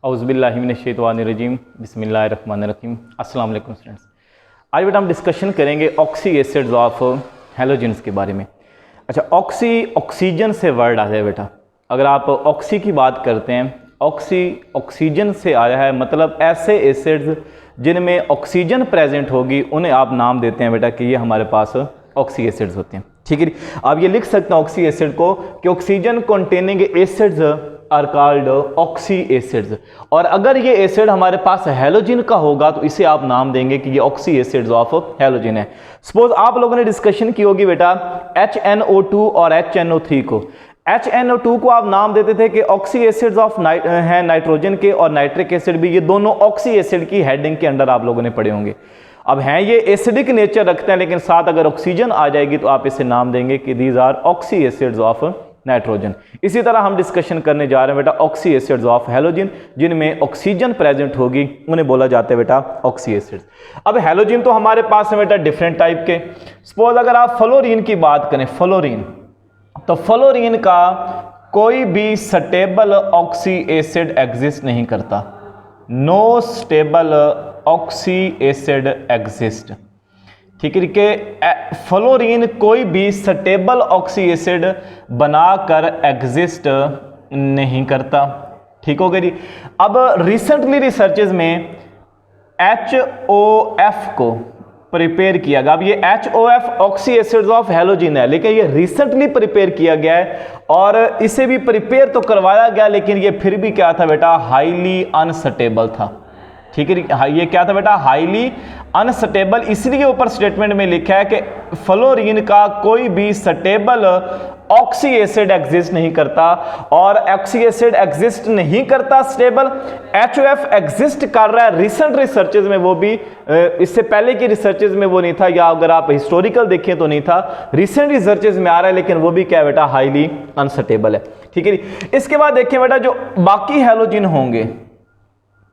औज़ुबिल्लाहिमिनश्शैतानिर्रजीम बिस्मिल्लाहिर्रहमानिर्रहीम। अस्सलाम वालेकुम स्टूडेंट्स। आज बेटा हम डिस्कशन करेंगे ऑक्सी एसिड्स ऑफ हैलोजेंस के बारे में। अच्छा, ऑक्सी ऑक्सीजन से वर्ड आता है बेटा। अगर आप ऑक्सी की बात करते हैं, ऑक्सी ऑक्सीजन से आया है, मतलब ऐसे एसिड्स जिनमें ऑक्सीजन प्रेजेंट होगी उन्हें आप नाम देते हैं बेटा कि ये हमारे पास ऑक्सी एसिड्स होते हैं। ठीक है, आप ये लिख सकते हैं ऑक्सी एसिड को कि oxygen containing acids are called oxy acids. और अगर ये एसिड हमारे पास हैलोजन का होगा तो इसे आप नाम देंगे कि ये ऑक्सी एसिड्स ऑफ हैलोजन है। सपोज आप लोगों ने डिस्कशन की होगी बेटा HNO2 और HNO3 को। HNO2 को आप नाम देते थे कि ऑक्सी एसिड्स ऑफ हैं नाइट्रोजन के, और नाइट्रिक एसिड भी, ये दोनों ऑक्सी एसिड की हेडिंग के अंडर आप लोगों ने पढ़े होंगे। अब हैं ये एसिडिक नेचर रखते हैं, लेकिन साथ अगर ऑक्सीजन आ जाएगी तो आप इसे नाम देंगे कि these are oxy acids of nitrogen. इसी तरह हम डिस्कशन करने जा रहे हैं बेटा ऑक्सी एसिड्स ऑफ हैलोजन, जिनमें ऑक्सीजन प्रेजेंट होगी उन्हें बोला जाता है बेटा ऑक्सी एसिड्स। अब हैलोजन तो हमारे पास है बेटा डिफरेंट टाइप के। सपोज अगर आप फ्लोरीन की बात करें, फ्लोरीन, तो फ्लोरीन का कोई भी स्टेबल ऑक्सी एसिड एग्जिस्ट नहीं करता। No stable oxy acid exist. ठीक है कि फ्लोरीन कोई भी स्टेबल ऑक्सी एसिड बनाकर एग्जिस्ट नहीं करता। ठीक हो गया जी। अब रिसेंटली रिसर्चेज में HOF को प्रिपेयर किया गया। अब ये HOF oxy acids of halogen है, लेकिन ये रिसेंटली प्रिपेयर किया गया है और इसे भी प्रिपेयर तो करवाया गया, लेकिन ये फिर भी क्या था बेटा, हाईली अनस्टेबल था। ठीक है, ये क्या था बेटा, हाईली अनस्टेबल। इसलिए ऊपर स्टेटमेंट में लिखा है कि फ्लोरीन का कोई भी स्टेबल ऑक्सी एसिड एग्जिस्ट नहीं करता। और ऑक्सी एसिड एग्जिस्ट नहीं करता स्टेबल, HOF एग्जिस्ट कर रहा है रिसेंट रिसर्चेज में, वो भी इससे पहले की रिसर्चेज में वो नहीं था, या अगर आप हिस्टोरिकल देखें तो नहीं था, रिसेंट रिसर्चेज में आ रहा है, लेकिन वो भी क्या बेटा, हाईली अनस्टेबल है। ठीक है, इसके बाद देखिए बेटा जो बाकी हैलोजन होंगे,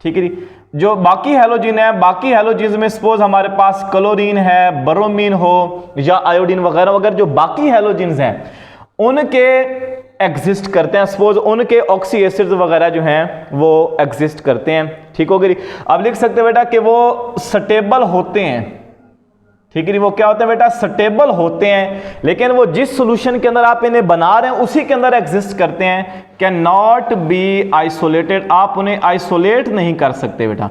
ठीक है, जो बाकी हैलोजन है, बाकी हैलोजन में सपोज हमारे पास क्लोरीन है, ब्रोमीन हो या आयोडीन वगैरह वगैरह, जो बाकी हैलोजन हैं उनके एग्जिस्ट करते हैं। सपोज उनके ऑक्सी एसिड्स वगैरह जो हैं वो एग्जिस्ट करते हैं। ठीक हो गई। अब लिख सकते हैं बेटा कि वो स्टेबल होते हैं। ठीक है, वो क्या होते हैं बेटा, स्टेबल होते हैं, लेकिन वो जिस सॉल्यूशन के अंदर आप इन्हें बना रहे हैं उसी के अंदर एग्जिस्ट करते हैं। कैन नॉट बी आइसोलेटेड, आप उन्हें आइसोलेट नहीं कर सकते बेटा।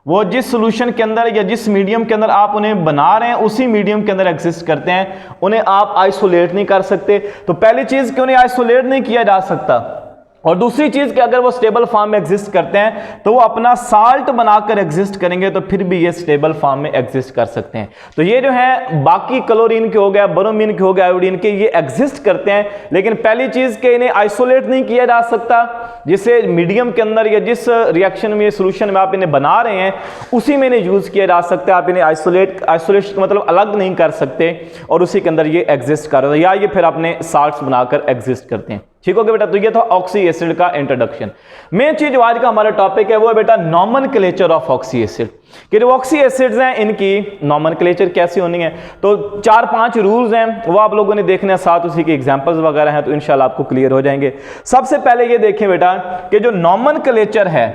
वो जिस सॉल्यूशन के अंदर या जिस मीडियम के अंदर आप उन्हें बना रहे हैं उसी मीडियम के अंदर एग्जिस्ट करते हैं, उन्हें आप आइसोलेट नहीं कर सकते। तो पहली चीज कि उन्हें आइसोलेट नहीं किया जा सकता, और दूसरी चीज कि अगर वो स्टेबल फॉर्म में एग्जिस्ट करते हैं तो वो अपना साल्ट बनाकर एग्जिस्ट करेंगे, तो फिर भी ये स्टेबल फॉर्म में एग्जिस्ट कर सकते हैं। तो ये जो है बाकी क्लोरीन के हो गया, ब्रोमीन के हो गया, आयोडीन के, ये एग्जिस्ट करते हैं, लेकिन पहली चीज के इन्हें आइसोलेट नहीं किया जा सकता। जिसे मीडियम के अंदर या जिस रिएक्शन में, सोल्यूशन में आप इन्हें बना रहे हैं उसी में इन्हें यूज किया जा सकता है। आप इन्हें आइसोलेशन मतलब अलग नहीं कर सकते, और उसी के अंदर ये एग्जिस्ट कर रहे हैं, या ये फिर अपने साल्ट्स बनाकर एग्जिस्ट करते हैं। ठीक हो गया बेटा। तो ये था ऑक्सी एसिड का इंट्रोडक्शन। मेन चीज जो आज का हमारा टॉपिक है वो है बेटा नॉमेनक्लेचर ऑफ ऑक्सी एसिड, कि जो ऑक्सी एसिड्स हैं इनकी नॉमेनक्लेचर कैसी होनी है। तो 4-5 रूल्स हैं, वो आप लोगों ने देखने हैं, साथ उसी के एग्जांपल्स वगैरह हैं, तो इंशाल्लाह आपको क्लियर हो जाएंगे। सबसे पहले ये देखें बेटा कि जो नॉमेनक्लेचर है,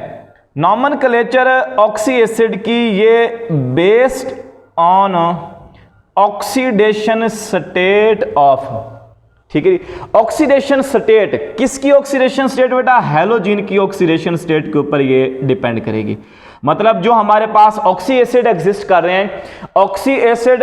नॉमेनक्लेचर ऑक्सी एसिड की, ये based on oxidation state of, ठीक है, ऑक्सीडेशन स्टेट। किसकी ऑक्सीडेशन स्टेट बेटा, हैलोजन की ऑक्सीडेशन स्टेट के ऊपर ये डिपेंड करेगी। मतलब जो हमारे पास ऑक्सी एसिड एग्जिस्ट कर रहे हैं, ऑक्सी एसिड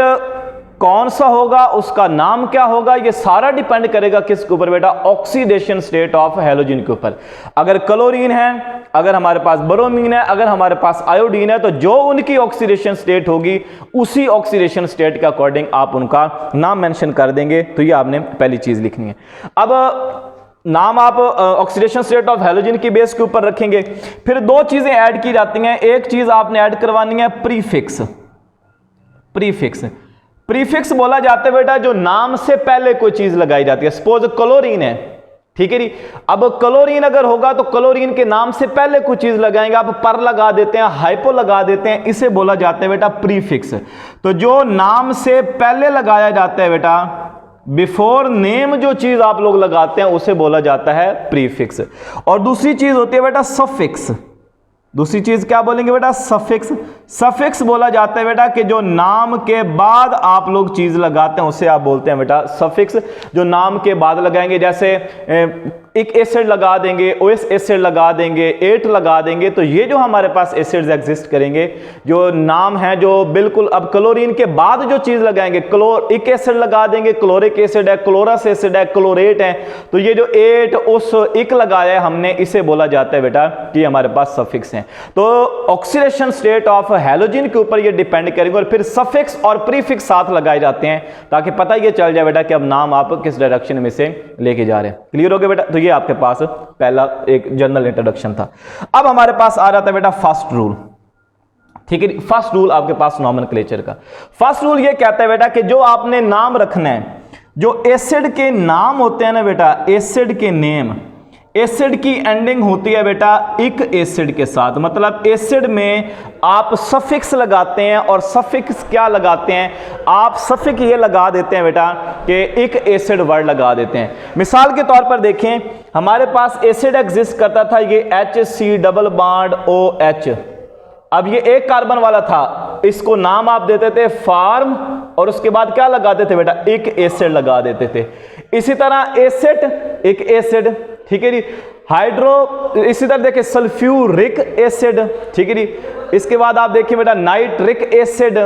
कौन सा होगा, उसका नाम क्या होगा, ये सारा डिपेंड करेगा किसके ऊपर बेटा, ऑक्सीडेशन स्टेट ऑफ हैलोजन के ऊपर। अगर क्लोरीन है, अगर हमारे पास ब्रोमीन है, अगर हमारे पास आयोडीन है, तो जो उनकी ऑक्सीडेशन स्टेट होगी उसी ऑक्सीडेशन स्टेट के अकॉर्डिंग आप उनका नाम मेंशन कर देंगे। तो ये आपने पहली चीज लिखनी है। अब नाम आप ऑक्सीडेशन स्टेट ऑफ हैलोजन की बेस के ऊपर रखेंगे। फिर दो चीजें ऐड की जाती हैं। एक चीज आपने ऐड करवानी है प्रीफिक्स। प्रीफिक्स, प्रीफिक्स बोला जाता है बेटा जो नाम से पहले कोई चीज लगाई जाती है। सपोज क्लोरीन है, ठीक है जी, अब क्लोरीन अगर होगा तो क्लोरीन के नाम से पहले कोई चीज लगाएंगे, आप पर लगा देते हैं, हाइपो लगा देते हैं, इसे बोला जाता है बेटा प्रीफिक्स। तो जो नाम से पहले लगाया जाता है बेटा, बिफोर नेम जो चीज आप लोग लगाते हैं उसे बोला जाता है प्रीफिक्स। और दूसरी चीज होती है बेटा सफिक्स। दूसरी चीज क्या बोलेंगे बेटा, सफिक्स। सफिक्स बोला जाता है बेटा कि जो नाम के बाद आप लोग चीज लगाते हैं उसे आप बोलते हैं बेटा सफिक्स। जो नाम के बाद लगाएंगे, जैसे एक एसिड लगा देंगे, ओएस एसिड लगा देंगे, एट लगा देंगे, तो ये जो हमारे पास एसिड्स एग्जिस्ट करेंगे, जो नाम है जो बिल्कुल, अब क्लोरीन के बाद जो चीज लगाएंगे, क्लोरिक एसिड लगा देंगे, क्लोरिक एसिड है, क्लोरस एसिड है, क्लोरेट है, तो ये जो एट उस इक लगाया है हमने, इसे बोला जाता है बेटा कि हमारे पास सफिक्स हैं। तो ऑक्सीडेशन स्टेट ऑफ हैलोजन के ऊपर ये डिपेंड करेंगे, और फिर सफिक्स और प्रीफिक्स साथ लगाए जाते हैं ताकि पता ये चल जाए बेटा कि अब नाम आप किस डायरेक्शन में से लेके जा रहे हैं। क्लियर हो गया बेटा? तो ये आपके पास पहला एक जनरल इंट्रोडक्शन था। अब हमारे पास आ जाता है बेटा फर्स्ट रूल। ठीक है, फर्स्ट रूल आपके पास नॉमेनक्लेचर का। फर्स्ट रूल ये कहता है बेटा कि जो आपने नाम रखना है, जो एसिड के नाम होते हैं ना बेटा, एसिड के नेम, एसिड की एंडिंग होती है बेटा इक एसिड के साथ। मतलब एसिड में आप सफिक्स लगाते हैं, और सफिक्स क्या लगाते हैं आप, सफिक्स ये लगा देते हैं बेटा कि इक एसिड वर्ड लगा देते हैं। मिसाल के तौर पर देखें, हमारे पास एसिड एग्जिस्ट करता था ये HC डबल बॉन्ड OH। अब ये एक कार्बन वाला था, इसको नाम आप देते थे फार्म, और उसके बाद क्या लगा देते थे बेटा, एक एसिड लगा देते थे। इसी तरह एसिड, एक एसिड, ठीक है जी। हाइड्रो, इसी तरह देखिए सल्फ्यूरिक एसिड, ठीक है जी। इसके बाद आप देखिए बेटा नाइट्रिक एसिड,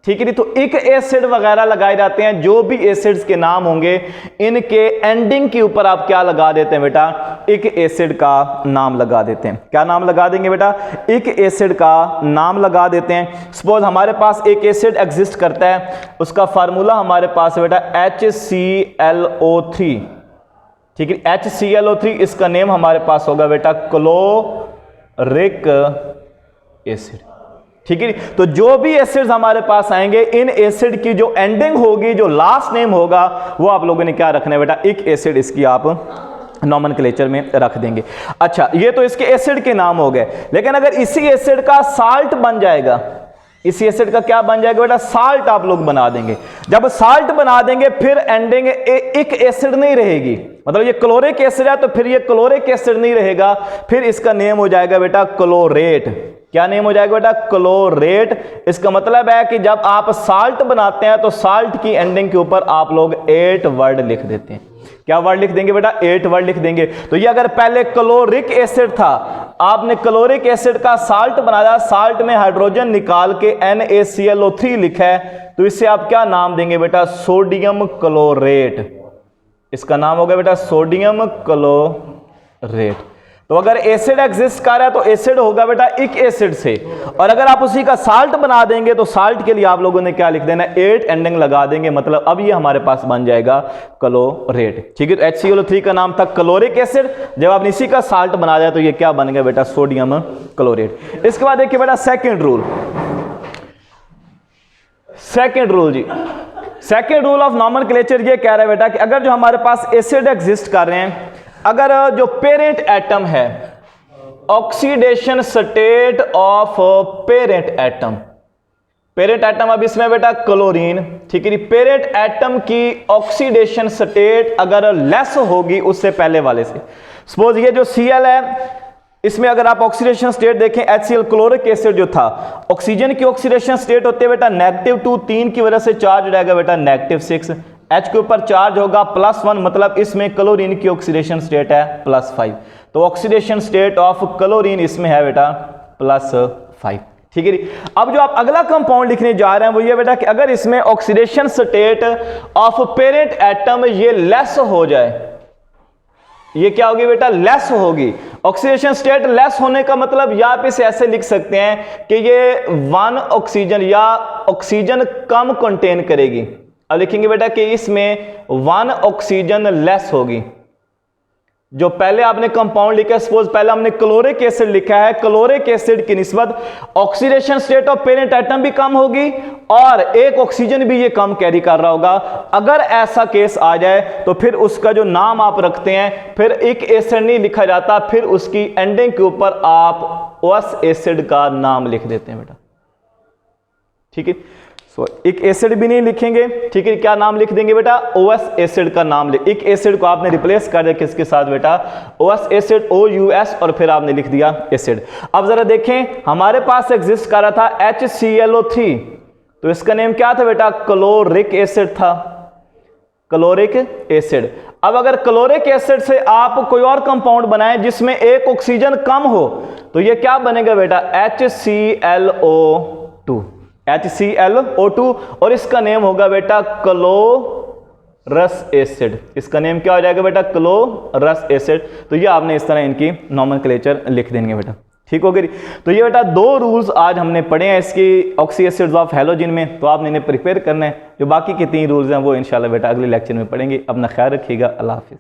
ठीक है जी। तो एक एसिड वगैरह लगाए जाते हैं। जो भी एसिड्स के नाम होंगे, इनके एंडिंग के ऊपर आप क्या लगा देते हैं बेटा, एक एसिड का नाम लगा देते हैं। क्या नाम लगा देंगे बेटा, एक एसिड का नाम लगा देते हैं। सपोज हमारे पास एक एसिड एग्जिस्ट करता है, उसका फार्मूला हमारे पास है बेटा HClO3, ठीक है। HClO3, इसका नेम हमारे पास होगा बेटा क्लोरिक एसिड, ठीक है। तो जो भी एसिड्स हमारे पास आएंगे, इन एसिड की जो एंडिंग होगी, जो लास्ट नेम होगा, वो आप लोगों ने क्या रखना है बेटा, एक एसिड इसकी आप नॉमेनक्लेचर में रख देंगे। अच्छा, ये तो इसके एसिड के नाम हो गए। लेकिन अगर इसी एसिड का साल्ट बन जाएगा, इसी एसिड का क्या बन जाएगा बेटा, साल्ट आप लोग बना देंगे। जब साल्ट बना देंगे, फिर एंडिंग एक एसिड नहीं रहेगी। मतलब ये क्लोरिक एसिड है तो फिर ये क्लोरिक एसिड नहीं रहेगा, फिर इसका नेम हो जाएगा बेटा क्लोरेट। क्या नेम हो जाएगा बेटा, क्लोरेट। इसका मतलब है कि जब आप साल्ट बनाते हैं तो साल्ट की एंडिंग के ऊपर आप लोग 8 वर्ड लिख देते हैं। क्या वर्ड लिख देंगे बेटा, 8 वर्ड लिख देंगे। तो ये अगर पहले क्लोरिक एसिड था, आपने क्लोरिक एसिड का साल्ट बनाया, साल्ट में हाइड्रोजन निकाल के NaClO3 लिखा है, तो इससे आप क्या नाम देंगे बेटा, सोडियम क्लोरेट। इसका नाम होगा बेटा सोडियम क्लोरेट। तो अगर एसिड एग्जिस्ट कर रहा है तो एसिड होगा बेटा एक एसिड से, और अगर आप उसी का साल्ट बना देंगे तो साल्ट के लिए आप लोगों ने क्या लिख देना, 8 एंडिंग लगा देंगे। मतलब अब ये हमारे पास बन जाएगा क्लोरेट, ठीक है। तो HClO3 का नाम था क्लोरिक एसिड, जब आपने इसी का साल्ट बना दिया तो ये क्या बन गया बेटा, सोडियम क्लोरेट। इसके बाद देखिए बेटा सेकेंड रूल। सेकेंड रूल जी, सेकेंड रूल ऑफ नॉमेनक्लेचर ये कह रहा है बेटा कि अगर जो हमारे पास एसिड एग्जिस्ट कर रहे हैं, अगर जो पेरेंट एटम है, oxidation state of parent atom, parent atom अब इसमें बेटा क्लोरीन, ठीक है। पेरेंट एटम की ऑक्सीडेशन स्टेट अगर लेस होगी उससे पहले वाले से, सपोज ये जो Cl है, इसमें अगर आप ऑक्सीडेशन स्टेट देखें, HCl क्लोरिक एसिड जो था, ऑक्सीजन की ऑक्सीडेशन स्टेट होती है बेटा -2, 3 की वजह से चार्ज हो जाएगा बेटा -6, H के ऊपर चार्ज होगा +1, मतलब इसमें क्लोरीन की ऑक्सीडेशन स्टेट है +5। तो ऑक्सीडेशन स्टेट ऑफ क्लोरीन इसमें है बेटा +5, ठीक है। अब जो आप अगला कंपाउंड लिखने जा रहे हैं वो ये बेटा कि अगर इसमें oxidation state of parent atom ये लेस हो जाए, ये क्या होगी बेटा, लेस होगी। ऑक्सीडेशन स्टेट लेस होने का मतलब या आप इसे ऐसे लिख सकते हैं कि ये 1 ऑक्सीजन या ऑक्सीजन कम कंटेन करेगी। अब लिखेंगे बेटा कि इसमें 1 ऑक्सीजन लेस होगी। जो पहले आपने कंपाउंड लिखा है, सपोज पहले हमने क्लोरिक एसिड लिखा है, क्लोरिक एसिड की निस्बत oxidation state of parent atom भी कम होगी और एक ऑक्सीजन भी ये कम कैरी कर रहा होगा। अगर ऐसा केस आ जाए तो फिर उसका जो नाम आप रखते हैं, फिर एक एसिड नहीं लिखा जाता, फिर उसकी एंडिंग के ऊपर आप उस एसिड का नाम लिख देते हैं बेटा, ठीक है। एक एसिड भी नहीं लिखेंगे, ठीक है, क्या नाम लिख देंगे बेटा, OS एसिड का नाम लिख, एक एसिड को आपने रिप्लेस कर दिया किसके साथ बेटा, OS एसिड, OUS, और फिर आपने लिख दिया एसिड। अब जरा देखें, हमारे पास एग्जिस्ट कर रहा था HClO3, तो इसका नेम क्या था बेटा, क्लोरिक एसिड था, क्लोरिक एसिड। अब अगर क्लोरिक एसिड से आप कोई और कंपाउंड बनाएं जिसमें एक ऑक्सीजन कम हो, तो ये क्या बनेगा बेटा, HClO2, HClO2, और इसका नेम होगा बेटा क्लोरस एसिड। इसका नेम क्या हो जाएगा बेटा, क्लोरस एसिड। तो ये आपने इस तरह इनकी नॉमेनक्लेचर लिख देंगे बेटा, ठीक हो गई। तो ये बेटा 2 रूल्स आज हमने पढ़े हैं इसकी ऑक्सी एसिड्स ऑफ हैलोजन में, तो आपने इन्हें प्रिपेयर करना है। जो बाकी के 3 रूल्स हैं वो इंशाल्लाह बेटा अगले लेक्चर में पढ़ेंगे। अपना ख्याल रखिएगा, अल्लाह हाफिज़।